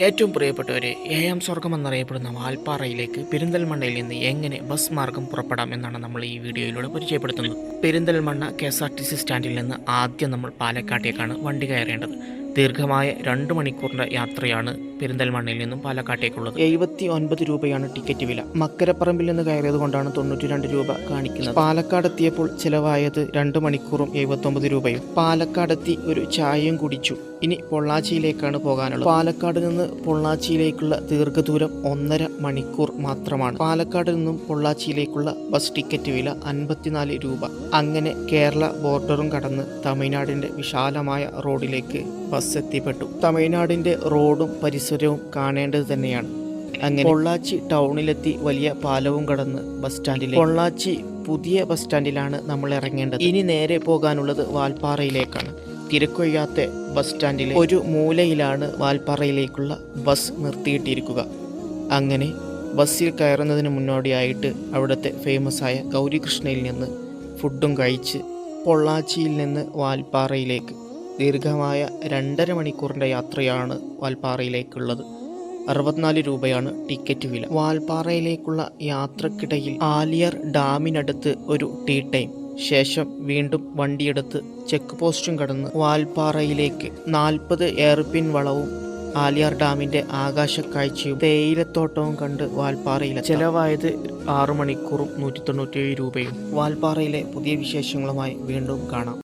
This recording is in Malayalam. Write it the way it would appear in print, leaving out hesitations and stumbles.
ഏറ്റവും പ്രിയപ്പെട്ടവരെ, ഏഴാം സ്വർഗം എന്നറിയപ്പെടുന്ന വാൽപ്പാറയിലേക്ക് പെരിന്തൽമണ്ണയിൽ നിന്ന് എങ്ങനെ ബസ് മാർഗം പുറപ്പെടാം എന്നാണ് നമ്മൾ ഈ വീഡിയോയിലൂടെ പരിചയപ്പെടുത്തുന്നത്. പെരിന്തൽമണ്ണ KSRTC സ്റ്റാൻഡിൽ നിന്ന് ആദ്യം നമ്മൾ പാലക്കാട്ടേക്കാണ് വണ്ടി കയറേണ്ടത്. ദീർഘമായ 2 മണിക്കൂറിൻ്റെ യാത്രയാണ് പെരിന്തൽമണ്ണയിൽ നിന്നും പാലക്കാട്ടേക്കുള്ളത്. 79 രൂപയാണ് ടിക്കറ്റ് വില. മക്കരപ്പറമ്പിൽ നിന്ന് കയറിയത് കൊണ്ടാണ് 92 രൂപ കാണിക്കുന്നത്. പാലക്കാടെത്തിയപ്പോൾ ചിലവായത് 2 മണിക്കൂറും 79 രൂപയും. പാലക്കാടെത്തി ഒരു ചായയും കുടിച്ചു. ഇനി പൊള്ളാച്ചിയിലേക്കാണ് പോകാനുള്ളത്. പാലക്കാട് നിന്ന് പൊള്ളാച്ചിയിലേക്കുള്ള ദീർഘദൂരം 1.5 മണിക്കൂർ മാത്രമാണ്. പാലക്കാട് നിന്നും പൊള്ളാച്ചിയിലേക്കുള്ള ബസ് ടിക്കറ്റ് വില 54 രൂപ. അങ്ങനെ കേരള ബോർഡറും കടന്ന് തമിഴ്നാടിന്റെ വിശാലമായ റോഡിലേക്ക് ബസ് എത്തിപ്പെട്ടു. തമിഴ്നാടിന്റെ റോഡും പരിസരവും കാണേണ്ടത് തന്നെയാണ്. അങ്ങനെ പൊള്ളാച്ചി ടൗണിലെത്തി വലിയ പാലവും കടന്ന് ബസ് സ്റ്റാൻഡിലേക്ക്. പൊള്ളാച്ചി പുതിയ ബസ് സ്റ്റാൻഡിലാണ് നമ്മൾ ഇറങ്ങേണ്ടത്. ഇനി നേരെ പോകാനുള്ളത് വാൽപ്പാറയിലേക്കാണ്. തിരക്കൊഴിയാത്ത ബസ് സ്റ്റാൻഡിലെ ഒരു മൂലയിലാണ് വാൽപ്പാറയിലേക്കുള്ള ബസ് നിർത്തിയിട്ടിരിക്കുക. അങ്ങനെ ബസ്സിൽ കയറുന്നതിന് മുന്നോടിയായിട്ട് അവിടുത്തെ ഫേമസ് ആയ ഗൗരികൃഷ്ണയിൽ നിന്ന് ഫുഡും കഴിച്ച് പൊള്ളാച്ചിയിൽ നിന്ന് വാൽപ്പാറയിലേക്ക് ദീർഘമായ 2.5 മണിക്കൂറിൻ്റെ യാത്രയാണ് വാൽപ്പാറയിലേക്കുള്ളത്. 64 രൂപയാണ് ടിക്കറ്റ് വില. വാൽപ്പാറയിലേക്കുള്ള യാത്രക്കിടയിൽ ആലിയാർ ഡാമിനടുത്ത് ഒരു ടീ ടൈം, ശേഷം വീണ്ടും വണ്ടിയെടുത്ത് ചെക്ക് പോസ്റ്റും കടന്ന് വാൽപ്പാറയിലേക്ക് 40 എയർപിൻ വളവും ആലിയാർ ഡാമിന്റെ ആകാശക്കാഴ്ചയും തേയിലത്തോട്ടവും കണ്ട് വാൽപ്പാറയിൽ ചെലവായത് 6 മണിക്കൂറും 197 രൂപയും. വാൽപ്പാറയിലെ പുതിയ വിശേഷങ്ങളുമായി വീണ്ടും കാണാം.